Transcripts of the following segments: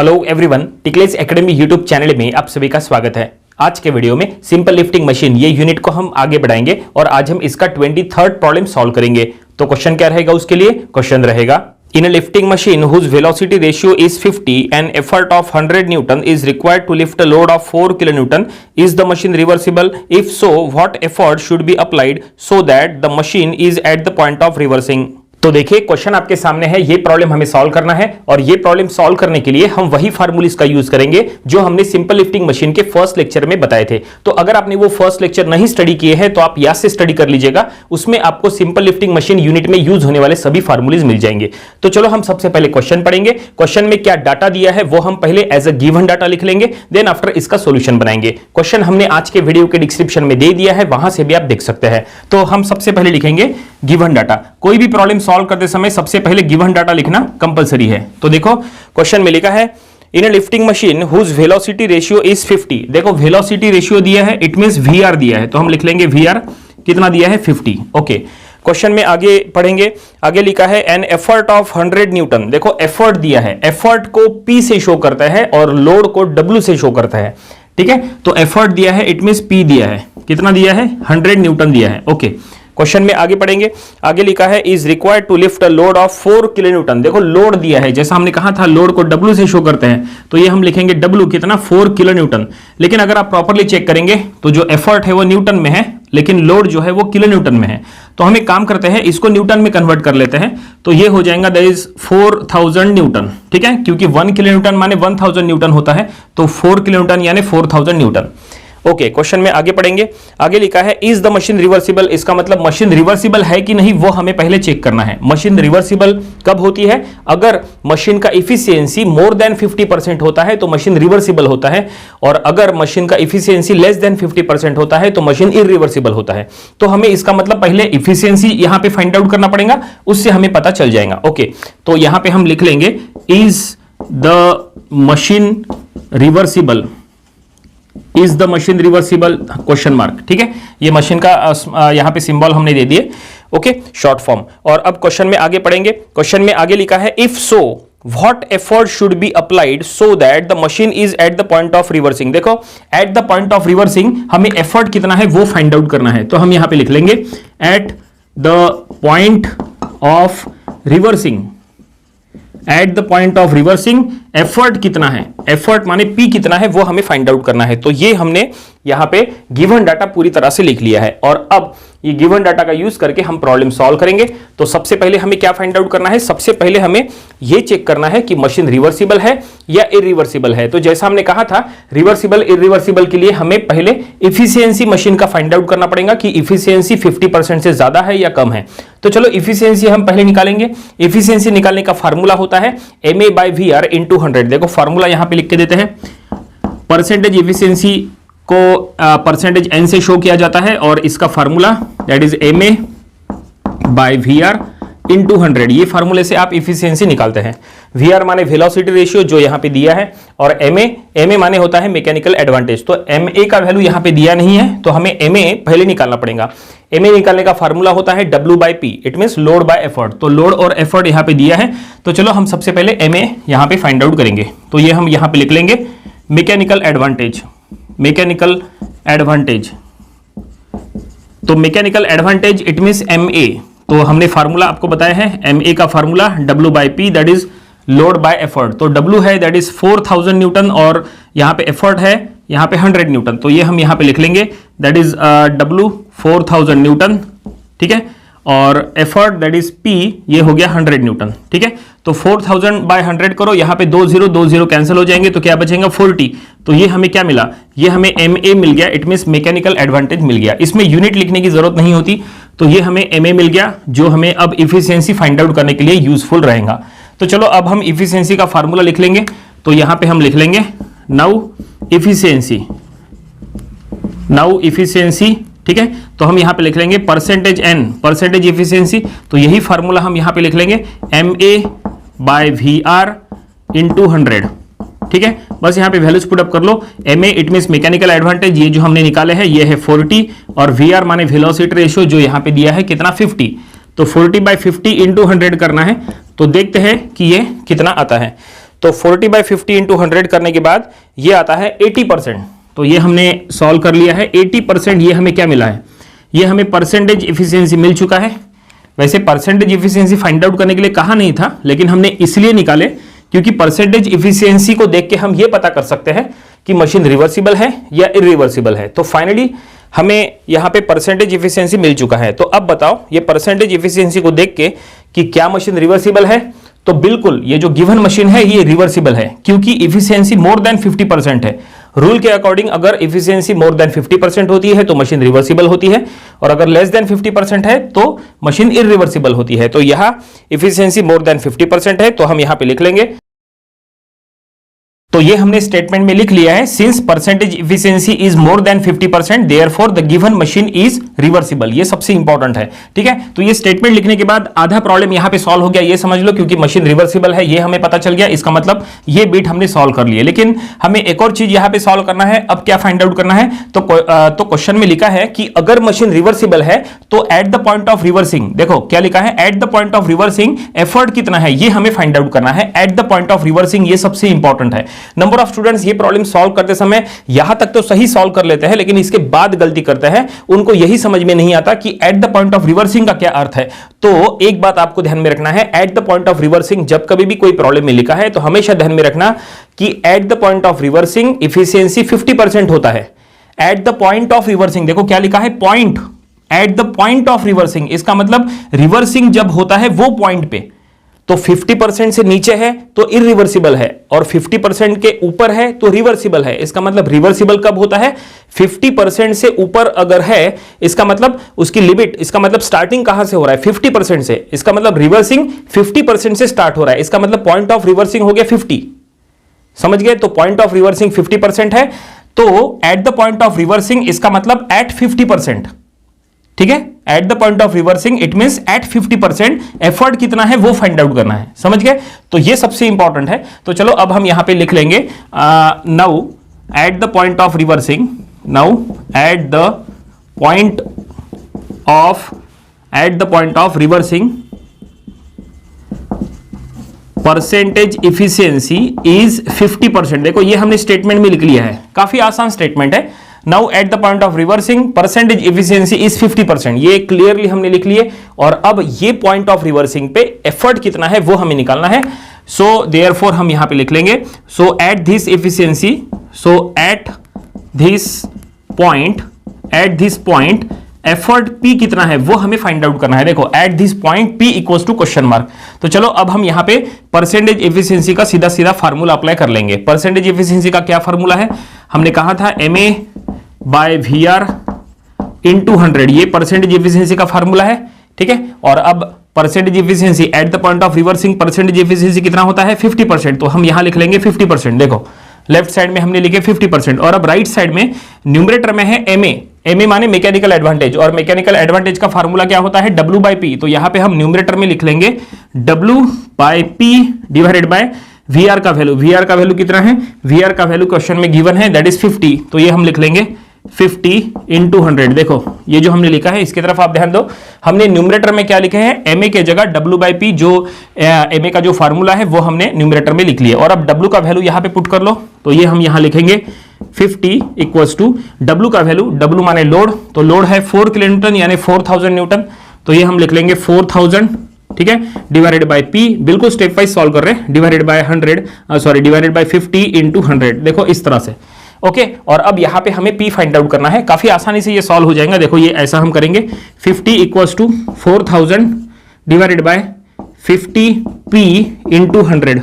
Hello everyone, Tickless Academy YouTube channel में आप सभी का स्वागत है। आज के वीडियो में सिंपल लिफ्टिंग मशीन ये यूनिट को हम आगे बढ़ाएंगे और आज हम इसका 23rd प्रॉब्लम सॉल्व करेंगे। तो क्वेश्चन क्या रहेगा उसके लिए? क्वेश्चन रहेगा in a lifting machine whose velocity ratio is 50 and effort of 100 newton is required to lift a load of 4 kilo newton, is the machine reversible? If so what effort should be applied so that the machine is at the point of reversing. तो देखिए question आपके सामने है, ये problem हमें solve करना है और ये प्रॉब्लम सॉल्व करने के लिए हम वही फार्मूलीज का यूज करेंगे जो हमने सिंपल लिफ्टिंग मशीन के फर्स्ट लेक्चर में बताए थे। तो अगर आपने वो फर्स्ट लेक्चर नहीं स्टडी किए हैं तो आप यहां से स्टडी कर लीजिएगा, उसमें आपको सिंपल लिफ्टिंग मशीन यूनिट में यूज होने वाले सभी फार्मूलीज मिल जाएंगे। तो चलो हम सबसे पहले क्वेश्चन पढ़ेंगे। क्वेश्चन में क्या डाटा दिया है वो हम पहले एज अ गिवन डाटा लिख लेंगे, देन आफ्टर इसका सोल्यूशन बनाएंगे। क्वेश्चन हमने आज के वीडियो के डिस्क्रिप्शन में दे दिया है, वहां से भी आप देख सकते हैं। तो हम सबसे पहले लिखेंगे गिवन डाटा। कोई भी प्रॉब्लम सॉल्व करते समय सबसे पहले गिवन डाटा लिखना कंपलसरी है। तो देखो क्वेश्चन में लिखा है in a lifting machine whose velocity ratio is 50। देखो वेलोसिटी रेशियो दिया है, इट मींस वीआर दिया है, तो हम लिख लेंगे वीआर कितना दिया है 50। ओके, क्वेश्चन में आगे पढ़ेंगे। आगे लिखा है एन एफर्ट ऑफ 100 न्यूटन। देखो एफर्ट दिया है, एफर्ट को P से शो करता है और लोड को W से शो करता है। ठीक है, तो एफर्ट दिया है, इट मींस P दिया है, कितना दिया है 100 न्यूटन दिया है। ओके, क्वेश्चन में आगे पढ़ेंगे। आगे लिखा है is required to lift a load of 4 kilo newton. देखो लोड दिया है, जैसा हमने कहा था लोड को W से शो करते हैं, तो ये हम लिखेंगे W कितना 4 किलो न्यूटन। लेकिन अगर आप प्रॉपर्ली चेक करेंगे तो जो एफर्ट है वो न्यूटन में है, लेकिन लोड जो है वो किलो न्यूटन में है। तो हम एक काम करते हैं, इसको न्यूटन में कन्वर्ट कर लेते हैं, तो ये हो जाएगा दैट इज 4000 न्यूटन। ठीक है, क्योंकि 1 किलो न्यूटन माने 1000 न्यूटन होता है, तो 4 किलो न्यूटन यानी 4000 न्यूटन। ओके, क्वेश्चन में आगे पढ़ेंगे। आगे लिखा है इज द मशीन रिवर्सिबल। इसका मतलब मशीन रिवर्सिबल है कि नहीं वो हमें पहले चेक करना है। मशीन रिवर्सिबल कब होती है? अगर मशीन का इफिशियंसी मोर देन 50% होता है तो मशीन रिवर्सिबल होता है, और अगर मशीन का इफिशियंसी लेस देन 50% होता है तो मशीन इरिवर्सिबल होता है। तो हमें इसका मतलब पहले इफिशियंसी यहां पे फाइंड आउट करना पड़ेगा, उससे हमें पता चल जाएगा। ओके, तो यहां पे हम लिख लेंगे is the machine reversible, is the machine reversible question mark. ठीक है, ये मशीन का यहां पे सिंबल हमने दे दिए। Okay, short form. और अब क्वेश्चन में आगे पढ़ेंगे। क्वेश्चन में आगे लिखा है if so what effort should be applied so that the machine is at the point of reversing. देखो at the point of reversing हमें एफर्ट कितना है वो फाइंड आउट करना है, तो हम यहां पे लिख लेंगे eight the point of reversing. Eight the point of reversing effort कितना है, एफर्ट माने P कितना है वो हमें फाइंड आउट करना है। तो ये हमने यहां पे गिवन डाटा पूरी तरह से लिख लिया है और अब ये गिवन डाटा का यूज करके हम प्रॉब्लम सॉल्व करेंगे। तो सबसे पहले हमें क्या फाइंड आउट करना है? सबसे पहले हमें ये चेक करना है कि मशीन रिवर्सिबल है या इरिवर्सिबल है। तो जैसा हमने कहा था रिवर्सिबल इरिवर्सिबल के लिए हमें पहले इफिशियंसी मशीन का फाइंड आउट करना पड़ेगा कि इफिशियंसी 50% से ज्यादा है या कम है। तो चलो इफिशियंसी हम पहले निकालेंगे। इफिशियंसी निकालने का फार्मूला होता है MA/VR × 100। देखो फार्मूला यहां पे लिख के देते हैं, परसेंटेज इफिशियंसी को परसेंटेज n से शो किया जाता है और इसका फार्मूला दैट इज MA/VR × 100। ये फार्मूले से आप इफिशियंसी निकालते हैं। VR माने वेलोसिटी रेशियो जो यहां पे दिया है, और MA माने होता है मैकेनिकल एडवांटेज। तो MA का वैल्यू यहां पे दिया नहीं है, तो हमें MA पहले निकालना पड़ेगा। MA निकालने का फार्मूला होता है W/P, it means load bye effort. तो लोड और एफर्ट यहां पे दिया है, तो चलो हम सबसे पहले MA यहां पे फाइंड आउट करेंगे। तो ये हम यहां पे लिख लेंगे मैकेनिकल एडवांटेज। मैकेनिकल एडवांटेज, तो mechanical advantage it means MA। तो हमने फार्मूला आपको बताया है, MA का formula W/P that is load bye effort. तो W है दैट इज 4000 न्यूटन और यहां पे एफर्ट है यहां पे 100 न्यूटन। तो ये हम यहां पे लिख लेंगे दैट इज W 4000 न्यूटन। ठीक है, और एफर्ट दैट इज P ये हो गया 100 न्यूटन। ठीक है, तो 4000/100 करो, यहां पे 2 0 कैंसिल हो जाएंगे, तो क्या बचेगा 40। तो ये हमें क्या मिला? ये हमें MA मिल गया, इट मींस मैकेनिकल एडवांटेज मिल गया। इसमें यूनिट लिखने की जरूरत नहीं होती, तो ये हमें MA मिल गया जो हमें अब इफिशियंसी फाइंड आउट करने के लिए यूजफुल रहेगा। तो चलो अब हम इफिशियंसी का फार्मूला लिख लेंगे। तो यहां पे हम लिख लेंगे नाउ इफिशियंसी। ठीक है, तो हम यहां पे लिख लेंगे परसेंटेज N, परसेंटेज इफिशियंसी। तो यही फार्मूला हम यहां पे लिख लेंगे MA/VR × 100। ठीक है, बस यहां पे वैल्यूज पुट अप कर लो। MA it means mechanical advantage, ये जो हमने निकाले हैं ये है 40, और VR माने वेलोसिटी रेशियो जो यहां पे दिया है कितना 50। तो 40/50 × 100 करना है, तो देखते हैं कि ये कितना आता है। तो 40/50 इंटू 100 करने के बाद ये आता है 80%। तो ये हमने सॉल्व कर लिया है। 80% ये हमें क्या मिला है, ये हमें परसेंटेज इफिशियंसी मिल चुका है। वैसे परसेंटेज इफिशियंसी फाइंड आउट करने के लिए कहा नहीं था, लेकिन हमने इसलिए निकाले क्योंकि परसेंटेज इफिशियंसी को देख के हम ये पता कर सकते हैं कि मशीन रिवर्सिबल है या इरिवर्सिबल है। तो फाइनली हमें यहां पे परसेंटेज इफिशियंसी मिल चुका है। तो अब बताओ ये परसेंटेज इफिशियंसी को देख के कि क्या मशीन रिवर्सिबल है, तो बिल्कुल ये जो गिवन मशीन है ये रिवर्सिबल है, क्योंकि इफिशियंसी मोर देन 50% है। रूल के अकॉर्डिंग अगर इफिशियंसी मोर देन 50% होती है तो मशीन रिवर्सिबल होती है, और अगर लेस देन 50% है तो मशीन इरिवर्सिबल होती है। तो यहां इफिशियंसी मोर देन 50% है, तो हम यहां पे लिख लेंगे। तो ये हमने स्टेटमेंट में लिख लिया है, since percentage efficiency is more than 50% therefore the given machine is reversible. ये सबसे इंपॉर्टेंट है, ठीक है। तो ये स्टेटमेंट लिखने के बाद आधा प्रॉब्लम यहां पे सॉल्व हो गया, ये समझ लो, क्योंकि मशीन रिवर्सिबल है ये हमें पता चल गया। इसका मतलब ये बीट हमने सॉल्व कर लिए। लेकिन हमें एक और चीज यहां पे सॉल्व करना है। अब क्या फाइंड आउट करना है, तो क्वेश्चन में लिखा है कि अगर मशीन रिवर्सिबल है तो at the point of reversing, देखो क्या लिखा है, at the point of reversing effort कितना है ये हमें फाइंड आउट करना है। At the point of reversing ये सबसे इंपॉर्टेंट है। नंबर ऑफ स्टूडेंट्स ये प्रॉब्लम सॉल्व करते समय यहां तक तो सही सॉल्व कर लेते हैं, लेकिन इसके बाद गलती करते हैं। उनको यही समझ में नहीं आता कि eight the point of reversing का क्या अर्थ है। तो एक बात आपको ध्यान में रखना है, at the point of reversing जब कभी भी कोई प्रॉब्लम में लिखा है तो हमेशा ध्यान में रखना कि eight the point of reversing efficiency 50% होता है। At the point of reversing, देखो क्या लिखा है, point, eight the point of reversing, इसका मतलब रिवर्सिंग जब होता है वो पॉइंट पे, तो 50% से नीचे है तो इरिवर्सिबल है, और 50% के ऊपर है तो रिवर्सिबल है। इसका मतलब रिवर्सिबल कब होता है, 50% से ऊपर अगर है, इसका मतलब उसकी लिमिट, इसका मतलब स्टार्टिंग कहां से हो रहा है, 50% से। इसका मतलब रिवर्सिंग 50% से स्टार्ट हो रहा है। इसका मतलब पॉइंट ऑफ रिवर्सिंग हो गया 50, समझ गए। तो पॉइंट ऑफ रिवर्सिंग 50% है, तो at the point of reversing इसका मतलब एट 50%, ठीक है। At the point of reversing it means at 50%, effort कितना है वो फाइंड आउट करना है, समझ गए। तो ये सबसे इंपॉर्टेंट है। तो चलो अब हम यहां पे लिख लेंगे now at the point of reversing, now at the point of reversing percentage efficiency is 50%। देखो ये हमने स्टेटमेंट में लिख लिया है, काफी आसान स्टेटमेंट है। Now at the point of reversing percentage efficiency is 50%, ये क्लियरली हमने लिख लिए। और अब ये पॉइंट ऑफ रिवर्सिंग पे एफर्ट कितना है वो हमें निकालना है। सो देयरफॉर हम यहां पे लिख लेंगे, so at this efficiency, so at this point effort P कितना है वो हमें फाइंड आउट करना है। देखो at this point P equals to question mark. तो चलो अब हम यहां पे परसेंटेज एफिशिएंसी का सीधा सीधा फार्मूला अप्लाई कर लेंगे। परसेंटेज एफिशिएंसी का क्या फार्मूला है, हमने कहा था MA/VR इंटू 100, ये परसेंटेज एफिशिएंसी का फार्मूला है, ठीक है। और अब percentage efficiency eight the point of reversing percentage efficiency कितना होता है 50%, तो हम यहां लिख लेंगे 50%। देखो लेफ्ट साइड में हमने लिखे 50%, और अब राइट साइड में न्यूमरेटर में है MA माने मैकेनिकल एडवांटेज, और मैकेनिकल एडवांटेज का फार्मूला क्या होता है W/P। तो यहां पे हम न्यूमरेटर में लिख लेंगे W/P डिवाइडेड बाय VR का वैल्यू। VR का वैल्यू कितना है, VR का वैल्यू क्वेश्चन में गिवन है दैट इज 50, तो ये हम लिख लेंगे 50 इंटू 100। देखो ये जो हमने लिखा है इसकी तरफ आप ध्यान दो, हमने न्यूमरेटर में क्या लिखे हैं MA के जगह W/P, जो MA का जो फार्मूला है वो हमने न्यूमरेटर में लिख लिया। और अब W का वैल्यू यहां पे पुट कर लो, तो ये हम यहां लिखेंगे 50 इक्वल्स टू W का वैल्यू, W माने लोड, तो लोड है 4 किलोन्यूटन यानी 4000 न्यूटन, तो ये हम लिख लेंगे 4000, ठीक है, डिवाइडेड बाय P, बिल्कुल स्टेप वाइज सॉल्व कर रहे हैं, डिवाइडेड बाय 50 इंटू 100। देखो इस तरह से, ओके। और अब यहां पे हमें P फाइंड आउट करना है, काफी आसानी से ये सॉल्व हो जाएगा। देखो ये ऐसा हम करेंगे 50 equals to 4000 divided by 50P into 100,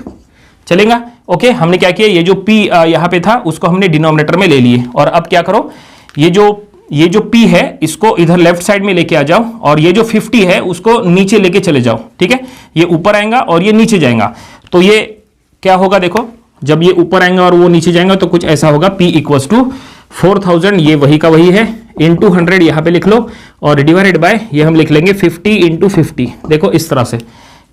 चलेगा। ओके, हमने क्या किया, ये जो P यहां पे था उसको हमने डिनोमिनेटर में ले लिए। और अब क्या करो, ये जो P है इसको इधर लेफ्ट साइड में लेके आ जाओ, और ये जो 50 है उसको नीचे लेके चले जाओ, ठीक है। ये ऊपर आएगा और ये नीचे जाएगा, तो ये क्या होगा, देखो जब ये ऊपर आएंगे और वो नीचे जाएंगे तो कुछ ऐसा होगा, P इक्वल्स टू 4000, ये वही का वही है, इंटू 100 यहां पे लिख लो, और डिवाइडेड बाय ये हम लिख लेंगे 50 इंटू 50। देखो इस तरह से,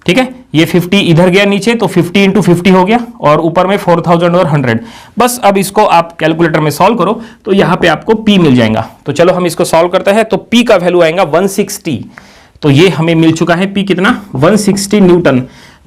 ठीक है। ये 50 इधर गया नीचे, तो 50 इंटू 50 हो गया, और ऊपर में 4000 और 100। बस अब इसको आप कैलकुलेटर में सॉल्व करो तो यहां पे आपको P मिल जाएगा। तो चलो हम इसको सॉल्व करते हैं। तो P का वैल्यू आएगा 160, तो ये हमें मिल चुका है P कितना, 160 newton.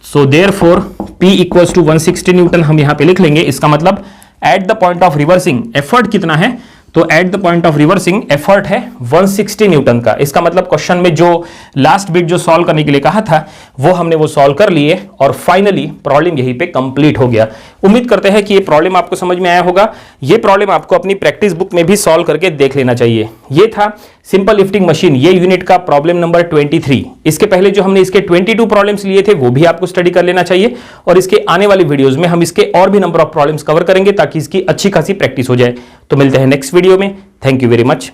So therefore P equals to 160 newton हम यहां पे लिख लेंगे। इसका मतलब at the point of reversing effort कितना है, तो at the point of reversing effort है 160 न्यूटन का। इसका मतलब क्वेश्चन में जो लास्ट बिट जो सॉल्व करने के लिए कहा था वो हमने वो सॉल्व कर लिए और फाइनली प्रॉब्लम यहीं पे कंप्लीट हो गया। उम्मीद करते हैं कि ये प्रॉब्लम आपको समझ में आया होगा। ये प्रॉब्लम आपको अपनी प्रैक्टिस बुक में भी सॉल्व करके देख लेना चाहिए। ये था सिंपल लिफ्टिंग मशीन ये यूनिट का प्रॉब्लम नंबर 23। इसके पहले जो हमने इसके 22 प्रॉब्लम्स लिए थे वो भी आपको स्टडी कर लेना चाहिए और इसके आने वाली वीडियोस में हम इसके और भी नंबर ऑफ प्रॉब्लम्स कवर करेंगे ताकि इसकी अच्छी खासी प्रैक्टिस हो जाए। तो मिलते हैं नेक्स्ट वीडियो में। Thank you very much.